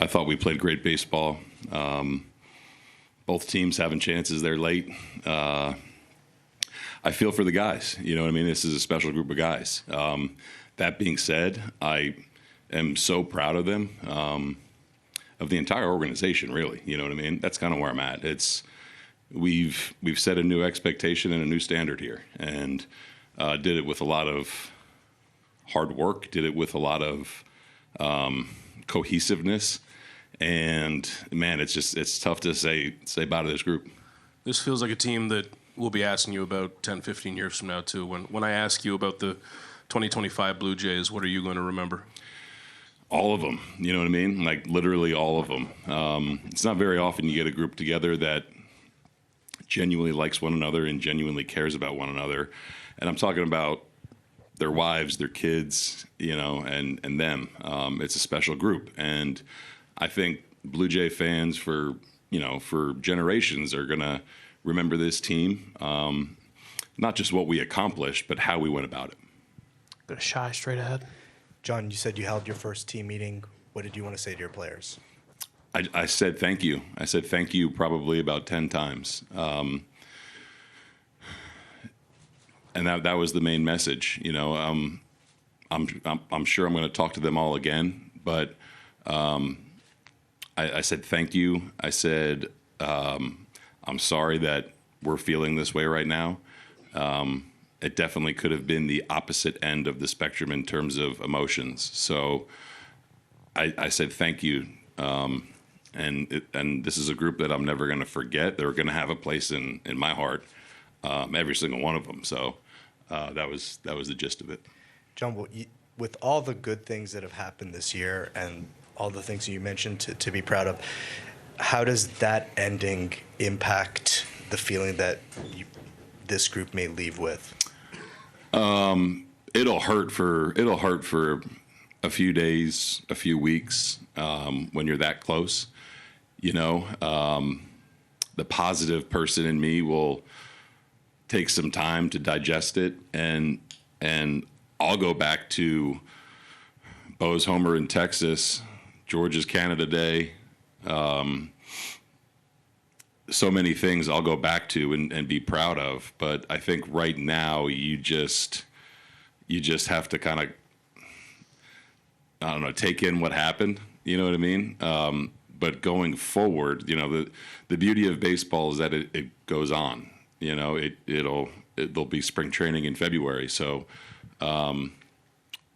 I thought we played great baseball. Both teams having chances there late. I feel for the guys. You know what I mean? This is a special group of guys. That being said, I am so proud of them, of the entire organization, really. You know what I mean? That's kind of where I'm at. We've set a new expectation and a new standard here, and did it with a lot of hard work, did it with a lot of cohesiveness, and man, it's tough to say bye to this group. This feels like a team that we'll be asking you about 10, 15 years from now too. When I ask you about the 2025 Blue Jays, what are you going to remember? All of them, you know what I mean? Like literally all of them. It's not very often you get a group together that genuinely likes one another and genuinely cares about one another. And I'm talking about their wives, their kids, you know, and them. It's a special group. And I think Blue Jay fans for generations are going to remember this team, not just what we accomplished, but how we went about it. Bit of shy straight ahead. John, you said you held your first team meeting. What did you want to say to your players? I said thank you. I said thank you probably about 10 times. And that was the main message. You know, I'm sure I'm going to talk to them all again, but I said thank you. I said I'm sorry that we're feeling this way right now. It definitely could have been the opposite end of the spectrum in terms of emotions. So I said thank you. And this is a group that I'm never going to forget. They're going to have a place in my heart, every single one of them. So that was the gist of it. John, with all the good things that have happened this year and all the things you mentioned to be proud of, how does that ending impact the feeling that this group may leave with? It'll hurt for a few days, a few weeks, when you're that close. You know, the positive person in me will take some time to digest it, and I'll go back to Bo's homer in Texas, George's Canada Day. So many things I'll go back to and be proud of, but I think right now you just have to kind of, I don't know, take in what happened. You know what I mean? But going forward, you know, the beauty of baseball is that it goes on. You know, there'll be spring training in February. So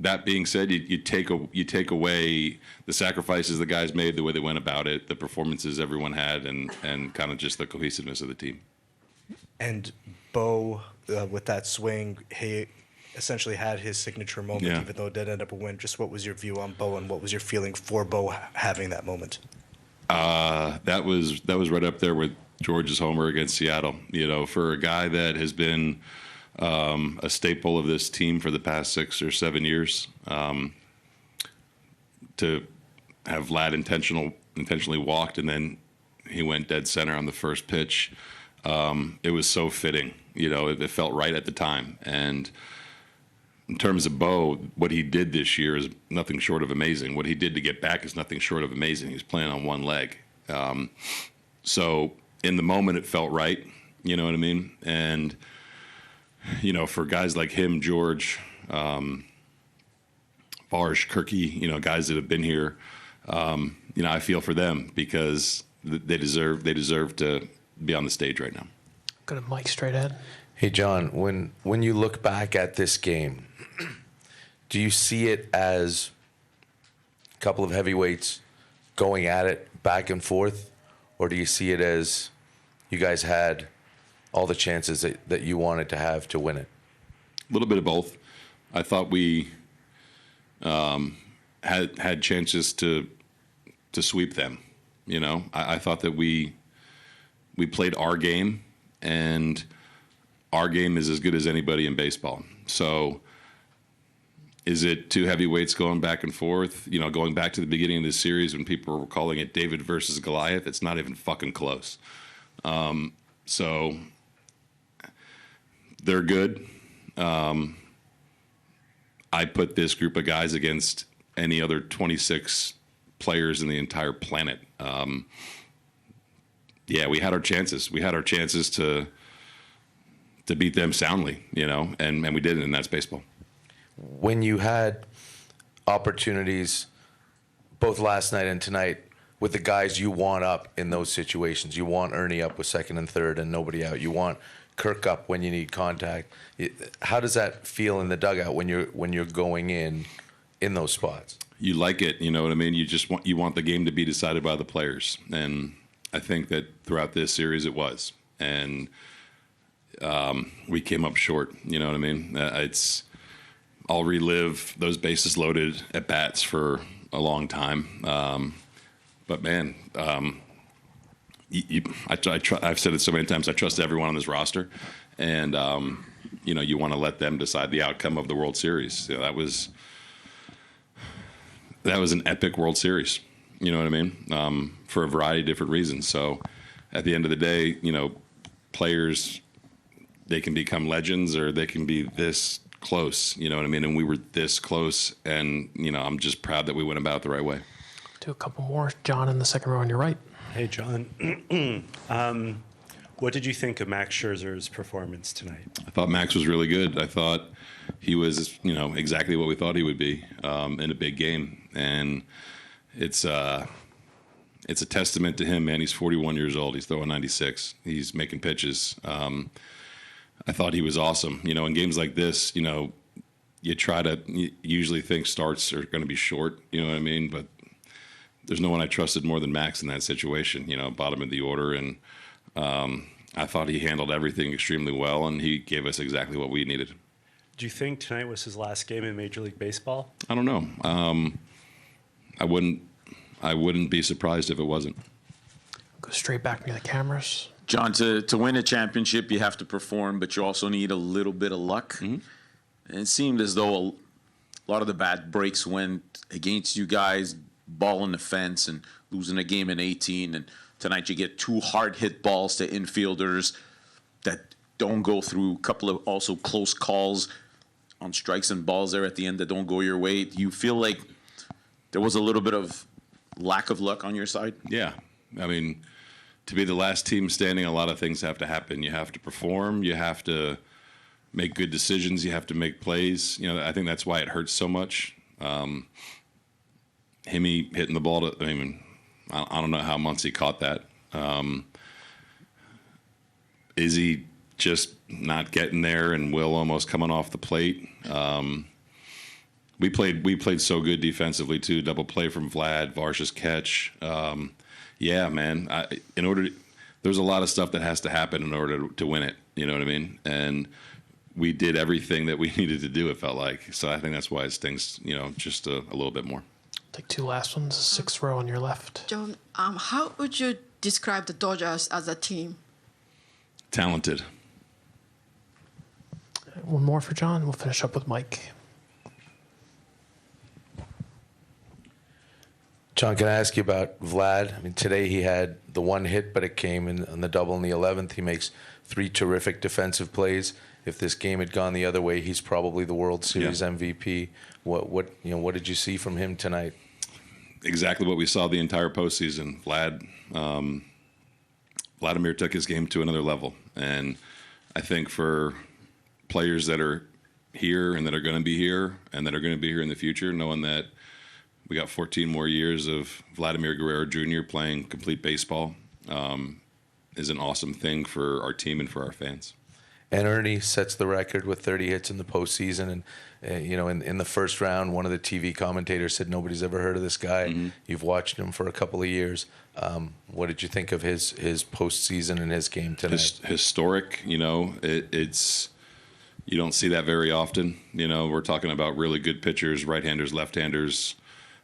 that being said, you take away the sacrifices the guys made, the way they went about it, the performances everyone had, and kind of just the cohesiveness of the team. And Bo, with that swing, he essentially had his signature moment, even though it did end up a win. Just what was your view on Bo, and what was your feeling for Bo having that moment? That was right up there with George's homer against Seattle. You know, for a guy that has been a staple of this team for the past 6 or 7 years, to have Vlad intentionally walked, and then he went dead center on the first pitch. It was so fitting. You know, it felt right at the time. And in terms of Bo, what he did this year is nothing short of amazing. What he did to get back is nothing short of amazing. He's playing on one leg. So in the moment, it felt right. You know what I mean? And, you know, for guys like him, George, Varsh, Kirky, you know, guys that have been here, you know, I feel for them because they deserve to be on the stage right now. Go to Mike straight ahead. Hey, John, when you look back at this game, do you see it as a couple of heavyweights going at it back and forth, or do you see it as you guys had all the chances that you wanted to have to win it? A little bit of both. I thought we had chances to sweep them. You know, I thought that we played our game, and our game is as good as anybody in baseball. So is it two heavyweights going back and forth? You know, going back to the beginning of this series when people were calling it David versus Goliath, it's not even fucking close. So they're good. I put this group of guys against any other 26 players in the entire planet. Yeah, we had our chances. We had our chances to beat them soundly, and we didn't, and that's baseball. When you had opportunities both last night and tonight with the guys you want up in those situations, you want Ernie up with second and third and nobody out, you want Kirk up when you need contact. How does that feel in the dugout when you're going in those spots? You like it, you know what I mean? You want the game to be decided by the players, and I think that throughout this series it was, and we came up short. You know what I mean? I'll relive those bases loaded at bats for a long time, but man, I've said it so many times. I trust everyone on this roster, and you want to let them decide the outcome of the World Series. That was an epic World Series. You know what I mean? For a variety of different reasons. So, at the end of the day, players, they can become legends or they can be this close. You know what I mean? And we were this close, and I'm just proud that we went about it the right way. Do a couple more. John in the second row on your right. Hey, John. What did you think of Max Scherzer's performance tonight? I thought Max was really good. I thought he was, exactly what we thought he would be in a big game. And it's a testament to him, man. He's 41 years old. He's throwing 96. He's making pitches. I thought he was awesome. In games like this, you usually think starts are going to be short, you know what I mean? But there's no one I trusted more than Max in that situation, bottom of the order. And I thought he handled everything extremely well, and he gave us exactly what we needed. Do you think tonight was his last game in Major League Baseball? I don't know. I wouldn't be surprised if it wasn't. Go straight back near the cameras. John, to win a championship, you have to perform, but you also need a little bit of luck. Mm-hmm. And it seemed as though a lot of the bad breaks went against you guys, ball in the fence and losing a game in 18. And tonight you get 2 hard-hit balls to infielders that don't go through, a couple of also close calls on strikes and balls there at the end that don't go your way. Do you feel like there was a little bit of lack of luck on your side? Yeah. I mean, to be the last team standing, a lot of things have to happen. You have to perform. You have to make good decisions. You have to make plays. I think that's why it hurts so much. Himmy hitting the ball I don't know how Muncy caught that. Izzy just not getting there, and Will almost coming off the plate. We played so good defensively too. Double play from Vlad, Varsha's catch. Yeah, man. There's a lot of stuff that has to happen in order to win it. You know what I mean? And we did everything that we needed to do. It felt like. So I think that's why it stings. Just a little bit more. Take 2 last ones. 6th row on your left. John, how would you describe the Dodgers as a team? Talented. One more for John. We'll finish up with Mike. John, can I ask you about Vlad? I mean, today he had the 1 hit, but it came on the double in the 11th. He makes 3 terrific defensive plays. If this game had gone the other way, he's probably the World Series MVP. What did you see from him tonight? Exactly what we saw the entire postseason. Vladimir took his game to another level, and I think for players that are here and that are going to be here and that are going to be here in the future, knowing that we got 14 more years of Vladimir Guerrero Jr. playing complete baseball is an awesome thing for our team and for our fans. And Ernie sets the record with 30 hits in the postseason. And, in the first round, one of the TV commentators said nobody's ever heard of this guy. Mm-hmm. You've watched him for a couple of years. What did you think of his postseason and his game tonight? Historic, it's you don't see that very often. We're talking about really good pitchers, right-handers, left-handers.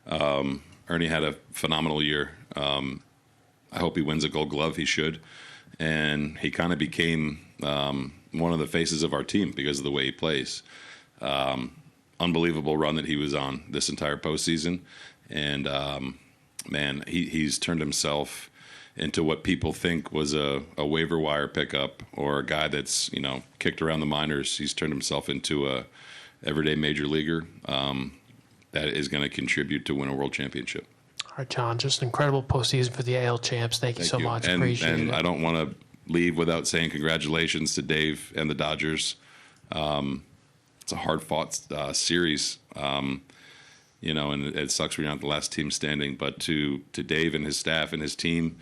Ernie had a phenomenal year. I hope he wins a Gold Glove. He should. And he kind of became one of the faces of our team because of the way he plays. Unbelievable run that he was on this entire postseason. And, man, he's turned himself into what people think was a waiver wire pickup or a guy that's, kicked around the minors. He's turned himself into a everyday major leaguer that is going to contribute to win a world championship. All right, John, just an incredible postseason for the AL champs. Thank you so much. Appreciate And it. I don't want to leave without saying congratulations to Dave and the Dodgers. It's a hard-fought series, and it sucks we're not the last team standing. But to Dave and his staff and his team,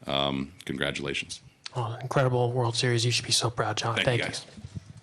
congratulations. Oh, incredible World Series. You should be so proud, John. Thank you you. guys.